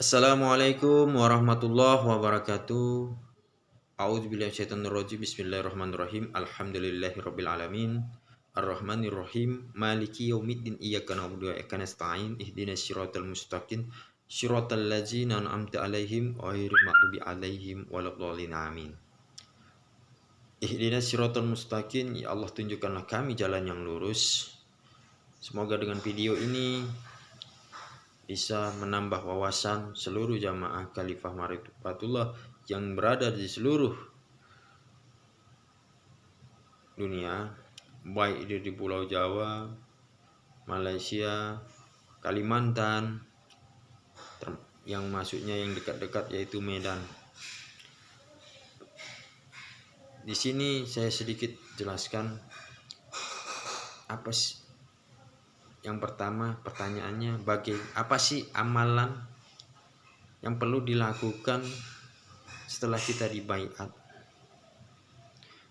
Assalamualaikum warahmatullahi wabarakatuh. A'udzubillahi minasyaitonirrajim. Bismillahirrahmanirrahim. Alhamdulillahirabbil alamin. Arrahmanirrahim. Maliki yaumiddin. Iyyaka na'budu wa iyyaka nasta'in. Ihdinas siratal mustaqim. Shiratal ladzina an'amta 'alaihim ghairil maghdubi 'alaihim waladdallin. Amin. Ihdinas siratal mustaqim. Ya Allah, tunjukkanlah kami jalan yang lurus. Semoga dengan video ini bisa menambah wawasan seluruh jamaah Khalifah Marifatullah yang berada di seluruh dunia, baik di Pulau Jawa, Malaysia, Kalimantan, yang masuknya yang dekat-dekat yaitu Medan. Di sini saya sedikit jelaskan apa sih. Yang pertama, pertanyaannya, apa sih amalan yang perlu dilakukan setelah kita dibaiat?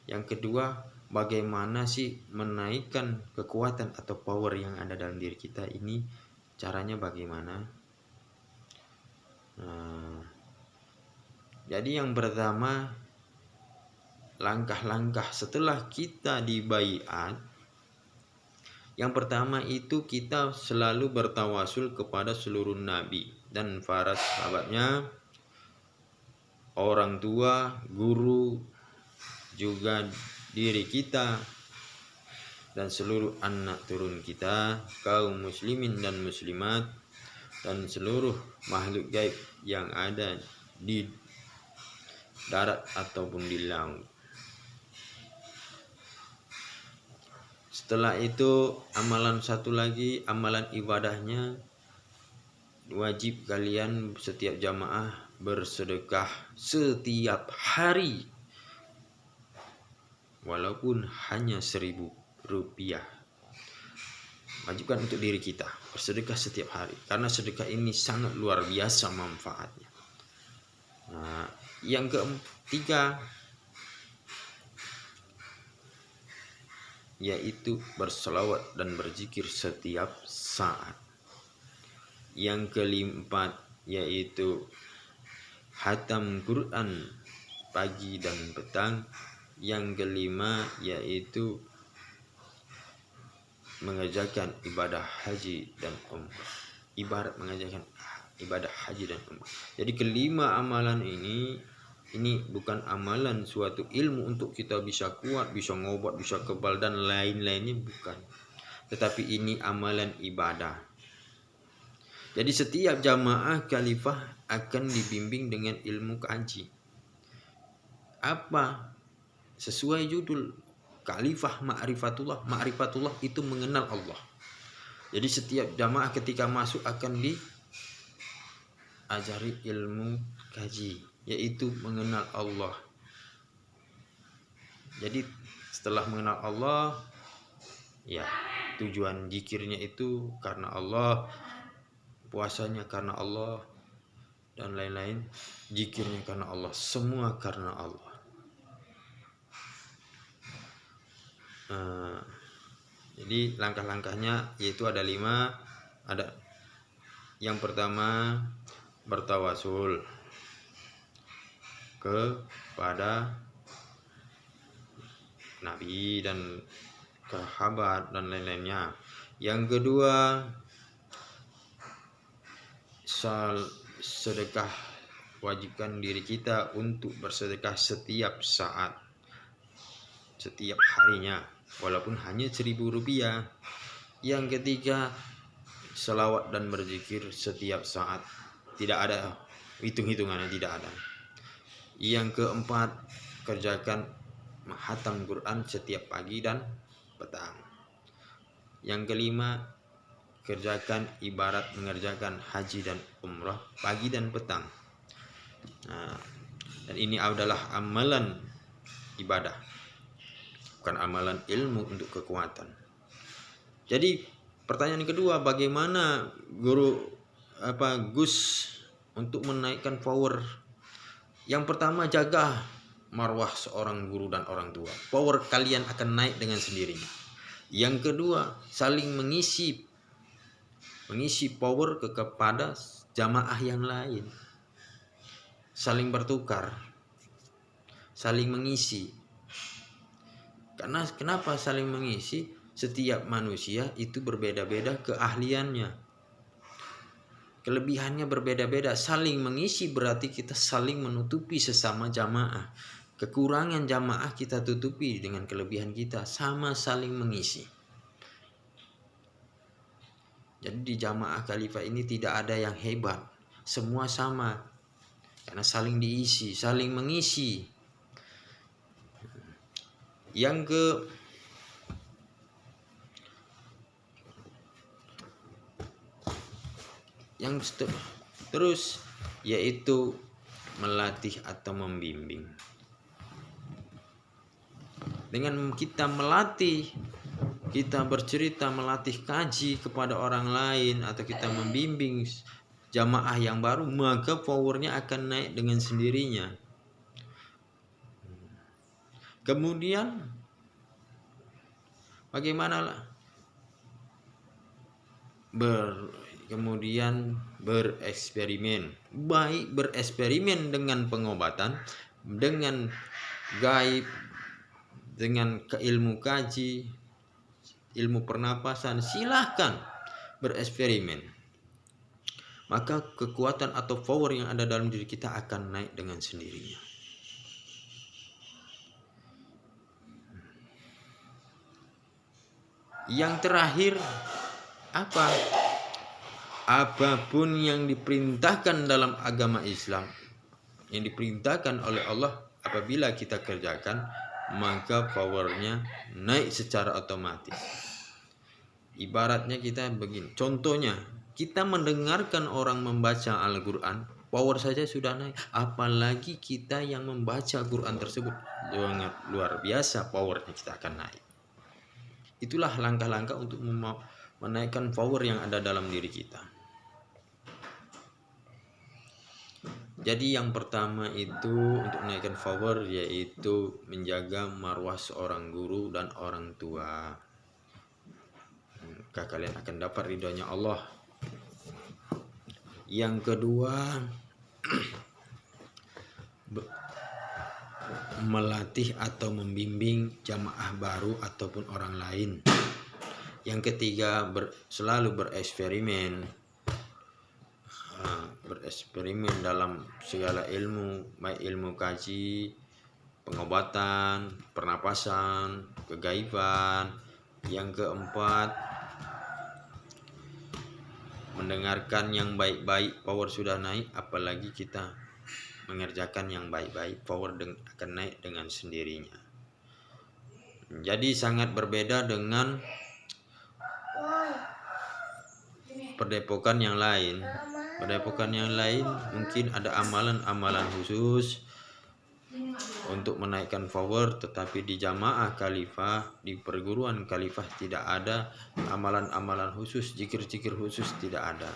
Yang kedua, bagaimana sih menaikkan kekuatan atau power yang ada dalam diri kita ini? Caranya bagaimana? Jadi yang pertama, langkah-langkah setelah kita dibaiat. Yang pertama itu kita selalu bertawasul kepada seluruh nabi dan para sahabatnya, orang tua, guru, juga diri kita dan seluruh anak turun kita, kaum muslimin dan muslimat, dan seluruh makhluk gaib yang ada di darat ataupun di laut. Setelah itu amalan satu lagi, amalan ibadahnya, wajib kalian setiap jamaah bersedekah setiap hari walaupun hanya 1.000 rupiah. Wajibkan untuk diri kita bersedekah setiap hari, karena sedekah ini sangat luar biasa manfaatnya. Yang ketiga yaitu berselawat dan berzikir setiap saat. Yang keempat yaitu khatam Quran pagi dan petang. Yang kelima yaitu mengerjakan ibadah haji dan umrah. Mengerjakan ibadah haji dan umrah. Jadi kelima amalan ini bukan amalan suatu ilmu untuk kita bisa kuat, bisa ngobat, bisa kebal dan lain-lainnya, bukan. Tetapi ini amalan ibadah. Jadi setiap jamaah khalifah akan dibimbing dengan ilmu kaji. Apa? Sesuai judul Khalifah Ma'rifatullah. Ma'rifatullah itu mengenal Allah. Jadi setiap jamaah ketika masuk akan diajari ilmu kaji, yaitu mengenal Allah. Jadi setelah mengenal Allah, ya tujuan zikirnya itu karena Allah, puasanya karena Allah, dan lain-lain, zikirnya karena Allah, semua karena Allah. Jadi langkah-langkahnya yaitu ada 5. Ada yang pertama, bertawasul kepada nabi dan sahabat dan lain-lainnya. Yang kedua, sedekah, wajibkan diri kita untuk bersedekah setiap saat, setiap harinya, walaupun hanya 1.000 rupiah. Yang ketiga, selawat dan berzikir setiap saat, tidak ada hitung-hitungannya, tidak ada. Yang keempat, kerjakan khatam Quran setiap pagi dan petang. Yang kelima, kerjakan ibarat mengerjakan haji dan umrah pagi dan petang. Dan ini adalah amalan ibadah, bukan amalan ilmu untuk kekuatan. Jadi pertanyaan kedua, bagaimana Gus untuk menaikkan power? Yang pertama, jaga marwah seorang guru dan orang tua. Power kalian akan naik dengan sendirinya. Yang kedua, saling mengisi power kepada jamaah yang lain, saling bertukar, saling mengisi. Karena kenapa saling mengisi? Setiap manusia itu berbeda-beda keahliannya, kelebihannya berbeda-beda. Saling mengisi berarti kita saling menutupi sesama jamaah. Kekurangan jamaah kita tutupi dengan kelebihan kita, sama saling mengisi. Jadi di jamaah khalifah ini tidak ada yang hebat, semua sama, karena saling diisi, saling mengisi. Terus yaitu melatih atau membimbing. Dengan kita melatih, kita bercerita, melatih kaji kepada orang lain, atau kita membimbing jamaah yang baru, maka powernya akan naik dengan sendirinya. Kemudian bagaimana bereksperimen, baik bereksperimen dengan pengobatan, dengan gaib, dengan ilmu kaji, ilmu pernapasan, silahkan bereksperimen. Maka kekuatan atau power yang ada dalam diri kita akan naik dengan sendirinya. Yang terakhir apa? Apapun yang diperintahkan dalam agama Islam, yang diperintahkan oleh Allah, apabila kita kerjakan, maka powernya naik secara otomatis. Ibaratnya kita begini, contohnya kita mendengarkan orang membaca Al-Quran, power saja sudah naik, apalagi kita yang membaca Quran tersebut, sangat luar biasa powernya kita akan naik. Itulah langkah-langkah untuk menaikkan power yang ada dalam diri kita. Jadi yang pertama itu untuk menaikkan power yaitu menjaga marwah seorang guru dan orang tua. Maka kalian akan dapat ridhonya Allah. Yang kedua, melatih atau membimbing jamaah baru ataupun orang lain. Yang ketiga, selalu bereksperimen dalam segala ilmu, baik ilmu kaji, pengobatan, pernapasan, kegaiban. Yang keempat, mendengarkan yang baik-baik, power sudah naik, apalagi kita mengerjakan yang baik-baik, power akan naik dengan sendirinya. Jadi sangat berbeda dengan padepokan yang lain. Padepokan yang lain mungkin ada amalan-amalan khusus untuk menaikkan power, tetapi di jamaah khalifah, di perguruan khalifah tidak ada amalan-amalan khusus, zikir-zikir khusus tidak ada.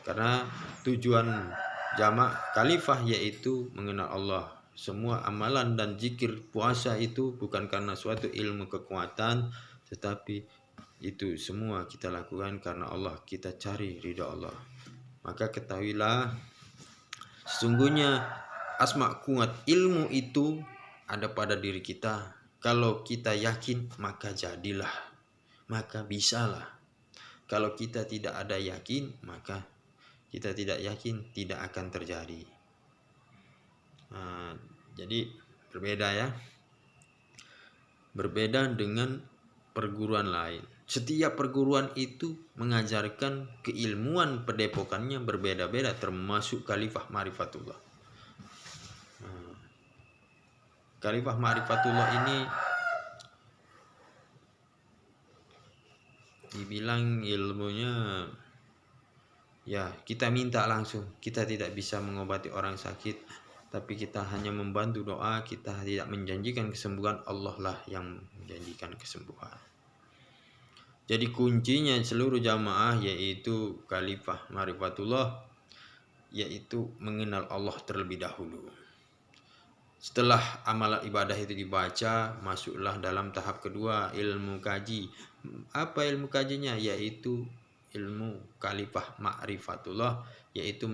Karena tujuan jamaah khalifah yaitu mengenal Allah. Semua amalan dan zikir, puasa itu bukan karena suatu ilmu kekuatan, tetapi itu semua kita lakukan karena Allah, kita cari ridha Allah. Maka ketahuilah, sesungguhnya asma kuat ilmu itu ada pada diri kita. Kalau kita yakin, maka jadilah, maka bisalah. Kalau kita tidak ada yakin, maka kita tidak yakin, tidak akan terjadi. Jadi berbeda ya, berbeda dengan perguruan lain. Setiap perguruan itu mengajarkan keilmuan padepokannya berbeda-beda, termasuk Khalifah Ma'rifatullah. Khalifah Ma'rifatullah ini dibilang ilmunya ya kita minta langsung, kita tidak bisa mengobati orang sakit, tapi kita hanya membantu doa, kita tidak menjanjikan kesembuhan, Allah lah yang menjanjikan kesembuhan. Jadi kuncinya seluruh jamaah yaitu Khalifah Ma'rifatullah, yaitu mengenal Allah terlebih dahulu. Setelah amalan ibadah itu dibaca, masuklah dalam tahap kedua, ilmu kaji. Apa ilmu kajinya? Yaitu ilmu kalifah ma'rifatullah, yaitu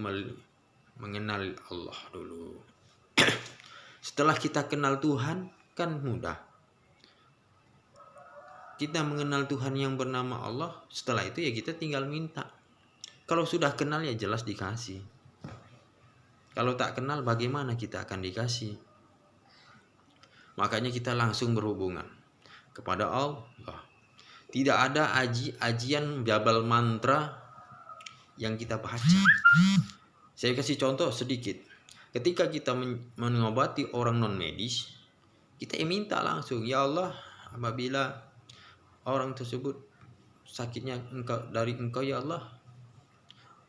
mengenal Allah dulu. Setelah kita kenal Tuhan kan mudah. Kita mengenal Tuhan yang bernama Allah, setelah itu ya kita tinggal minta. Kalau sudah kenal ya jelas dikasih. Kalau tak kenal bagaimana kita akan dikasih? Makanya kita langsung berhubungan kepada Allah. Tidak ada ajian jabal mantra yang kita baca. Saya kasih contoh sedikit. Ketika kita mengobati orang non medis, kita minta langsung, ya Allah, apabila orang tersebut sakitnya dari Engkau ya Allah,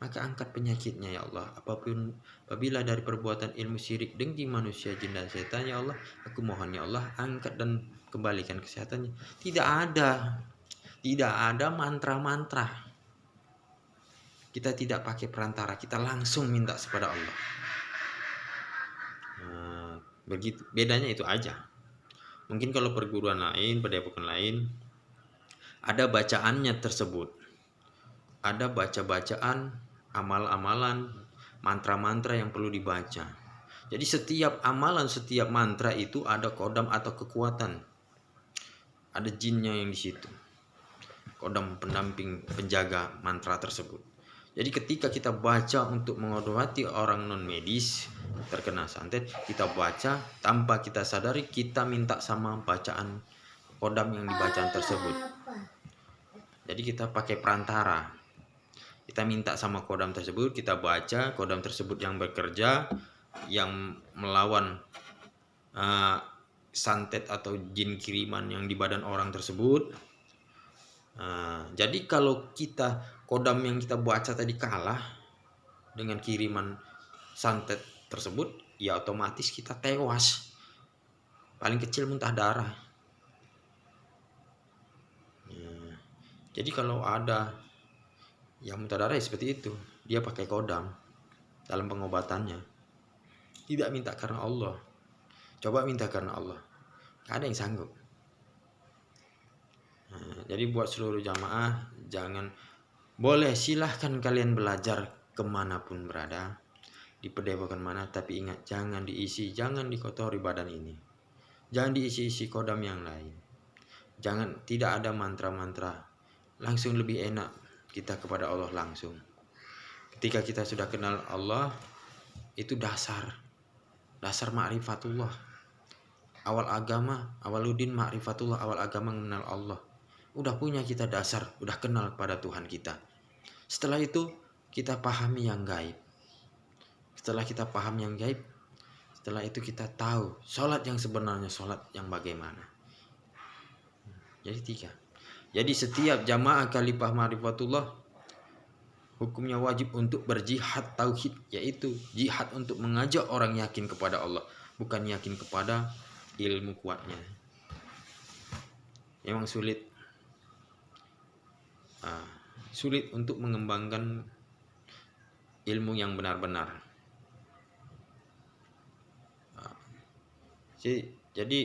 maka angkat penyakitnya ya Allah. Apabila dari perbuatan ilmu syirik dengki manusia, jin dan setan ya Allah, aku mohon ya Allah angkat dan kembalikan kesehatannya. Tidak ada mantra-mantra. Kita tidak pakai perantara, kita langsung minta kepada Allah. Begitu, bedanya itu aja. Mungkin kalau perguruan lain, padepokan lain, ada bacaannya tersebut, ada baca-bacaan, amal-amalan, mantra-mantra yang perlu dibaca. Jadi setiap amalan, setiap mantra itu ada kodam atau kekuatan, ada jinnya yang di situ, kodam pendamping, penjaga mantra tersebut. Jadi ketika kita baca untuk mengobati orang non medis terkena santet, kita baca tanpa kita sadari, kita minta sama bacaan kodam yang dibacaan tersebut. Jadi kita pakai perantara, kita minta sama kodam tersebut, kita baca kodam tersebut yang bekerja, yang melawan santet atau jin kiriman yang di badan orang tersebut. Jadi kalau kita kodam yang kita baca tadi kalah dengan kiriman santet tersebut, ya otomatis kita tewas, paling kecil muntah darah. Jadi kalau ada yang muntah darah ya seperti itu, dia pakai kodam dalam pengobatannya. Tidak minta karena Allah. Coba minta karena Allah, gak ada yang sanggup. Jadi buat seluruh jamaah, boleh silahkan kalian belajar kemanapun berada, di padepokan mana, tapi ingat jangan dikotori badan ini, jangan diisi-isi kodam yang lain, tidak ada mantra-mantra, langsung lebih enak kita kepada Allah langsung. Ketika kita sudah kenal Allah, itu dasar ma'rifatullah, awal agama mengenal Allah. Udah punya kita dasar, udah kenal pada Tuhan kita. Setelah itu kita pahami yang gaib. Setelah kita paham yang gaib, setelah itu kita tahu sholat yang sebenarnya, sholat yang bagaimana. Jadi 3. Jadi setiap jamaah kalifah ma'rifatullah hukumnya wajib untuk berjihad tauhid, yaitu jihad untuk mengajak orang yakin kepada Allah, bukan yakin kepada ilmu kuatnya. Memang sulit untuk mengembangkan ilmu yang benar-benar. Jadi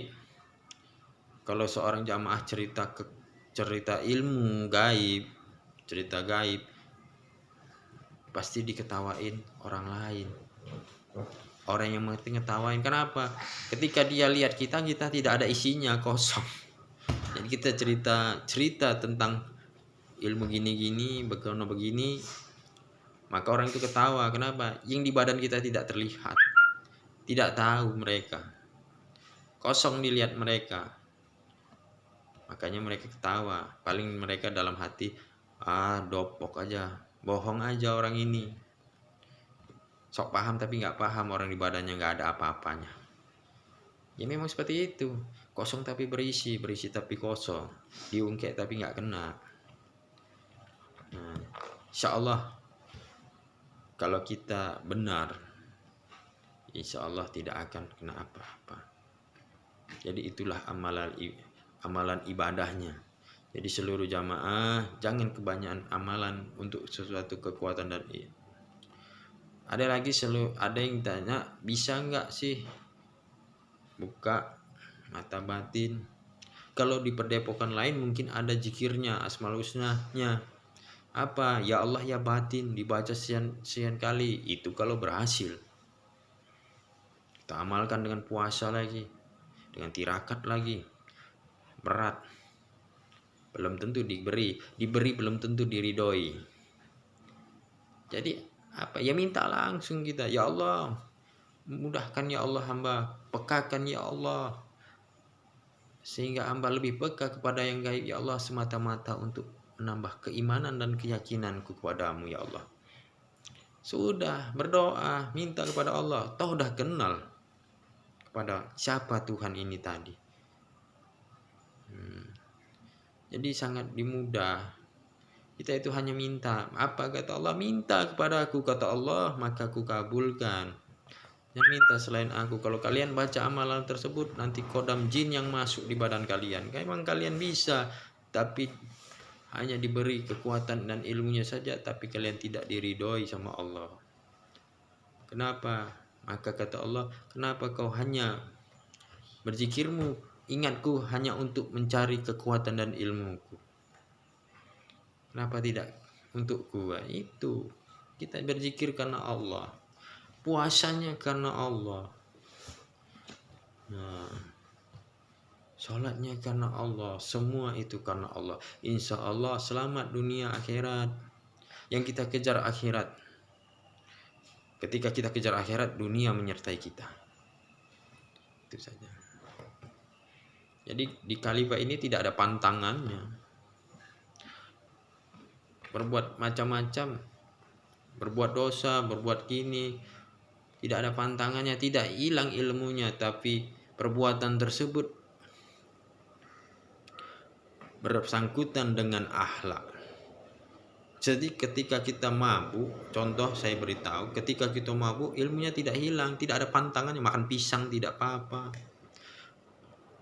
kalau seorang jamaah cerita ilmu gaib, cerita gaib, pasti diketawain orang lain. Orang yang ngetawain, kenapa? Ketika dia lihat kita tidak ada isinya, kosong. Jadi kita cerita tentang ilmu gini-gini, begini, maka orang itu ketawa. Kenapa? Yang di badan kita tidak terlihat, tidak tahu mereka, kosong dilihat mereka, makanya mereka ketawa. Paling mereka dalam hati, dopok aja, bohong aja orang ini, sok paham tapi nggak paham, orang di badannya nggak ada apa-apanya. Ya memang seperti itu, kosong tapi berisi tapi kosong, diungkek tapi nggak kena. Insya Allah kalau kita benar, insya Allah tidak akan kena apa-apa. Jadi itulah amalan ibadahnya. Jadi seluruh jamaah jangan kebanyakan amalan untuk sesuatu kekuatan dan ada yang tanya, bisa nggak sih buka mata batin? Kalau di padepokan lain mungkin ada zikirnya, asmaul husnanya, Apa? Ya Allah ya batin dibaca sekian kali. Itu kalau berhasil. Kita amalkan dengan puasa lagi, dengan tirakat lagi. Berat. Belum tentu diberi belum tentu diridhoi. Jadi apa? Ya minta langsung kita. Ya Allah, mudahkan ya Allah hamba, pekakan ya Allah, sehingga hamba lebih peka kepada yang gaib ya Allah, semata-mata untuk menambah keimanan dan keyakinanku kepadamu ya Allah. Sudah berdoa, minta kepada Allah, toh dah kenal kepada siapa Tuhan ini tadi. Jadi sangat dimudah. Kita itu hanya minta. Apa kata Allah? Minta kepada aku, kata Allah, maka aku kabulkan. Jangan minta selain aku. Kalau kalian baca amalan tersebut, nanti kodam jin yang masuk di badan kalian. Memang kalian bisa, tapi hanya diberi kekuatan dan ilmunya saja, tapi kalian tidak diridhoi sama Allah. Kenapa? Maka kata Allah, kenapa kau hanya berzikirmu, ingatku hanya untuk mencari kekuatan dan ilmuku? Kenapa tidak untukku? Itu kita berzikir karena Allah, puasanya karena Allah, sholatnya karena Allah, semua itu karena Allah. Insya Allah selamat dunia akhirat. Yang kita kejar akhirat. Ketika kita kejar akhirat, dunia menyertai kita. Itu saja. Jadi di khalifah ini tidak ada pantangannya. Berbuat macam-macam, berbuat dosa, berbuat gini, tidak ada pantangannya, tidak hilang ilmunya, tapi perbuatan tersebut bersangkutan dengan akhlak. Jadi ketika kita mabuk, contoh saya beritahu, ketika kita mabuk ilmunya tidak hilang, tidak ada pantangannya. Makan pisang tidak apa-apa,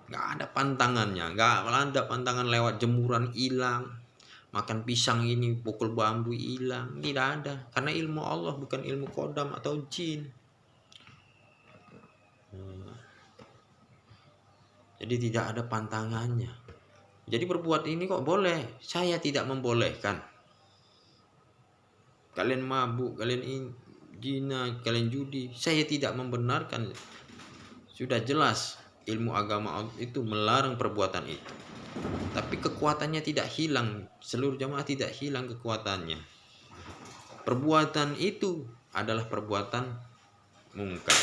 nggak ada pantangannya, nggak ada pantangan lewat jemuran hilang, makan pisang ini pukul bambu hilang, tidak ada, karena ilmu Allah bukan ilmu kodam atau jin. Jadi tidak ada pantangannya. Jadi berbuat ini kok boleh, saya tidak membolehkan. Kalian mabuk, kalian zina, kalian judi, saya tidak membenarkan. Sudah jelas ilmu agama itu melarang perbuatan itu. Tapi kekuatannya tidak hilang, seluruh jamaah tidak hilang kekuatannya. Perbuatan itu adalah perbuatan mungkar.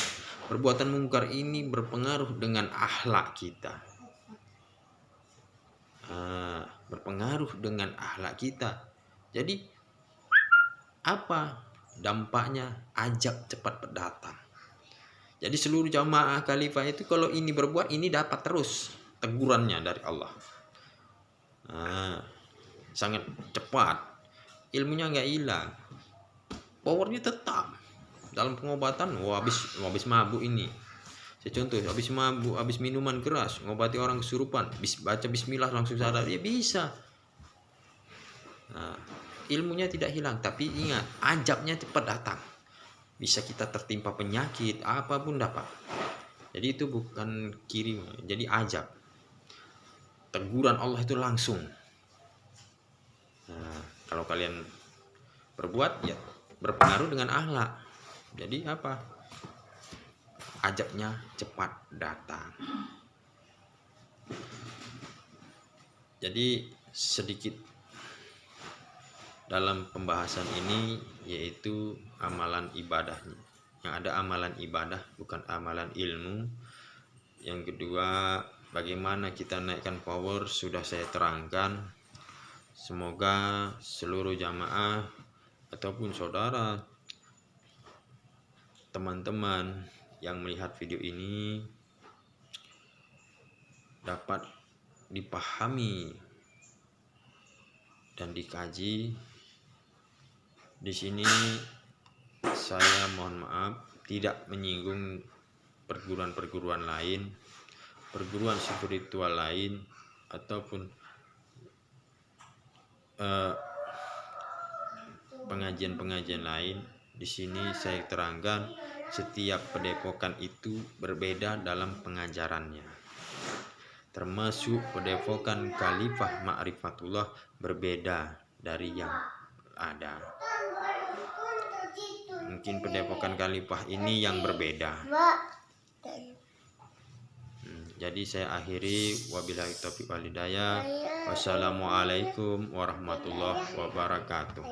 Perbuatan mungkar ini berpengaruh dengan akhlak kita. Berpengaruh dengan akhlak kita. Jadi apa dampaknya? Ajab cepat datang. Jadi seluruh jamaah khalifah itu kalau ini berbuat, ini dapat terus tegurannya dari Allah. Sangat cepat, ilmunya nggak hilang, powernya tetap. Dalam pengobatan, habis mabuk ini, saya contoh, habis mabuk, habis minuman keras, ngobati orang kesurupan, baca bismillah langsung sadar, ya bisa. Ilmunya tidak hilang, tapi ingat, ajabnya cepat datang. Bisa kita tertimpa penyakit, apapun dapat. Jadi itu bukan kirim, jadi ajab. Teguran Allah itu langsung. Kalau kalian berbuat, ya berpengaruh dengan akhlak. Jadi apa? Ajabnya cepat datang. Jadi sedikit dalam pembahasan ini, yaitu amalan ibadahnya. Yang ada amalan ibadah, bukan amalan ilmu. Yang kedua, bagaimana kita naikkan power, sudah saya terangkan. Semoga seluruh jamaah ataupun saudara, teman-teman yang melihat video ini dapat dipahami dan dikaji. Di sini saya mohon maaf tidak menyinggung perguruan-perguruan lain, perguruan spiritual lain, ataupun pengajian-pengajian lain. Di sini saya terangkan setiap padepokan itu berbeda dalam pengajarannya. Termasuk padepokan Khalifah Ma'rifatullah berbeda dari yang ada. Mungkin Padepokan Khalifah ini yang berbeda. Jadi saya akhiri, wabillahi taufiq wal hidayah. Wassalamualaikum warahmatullahi wabarakatuh.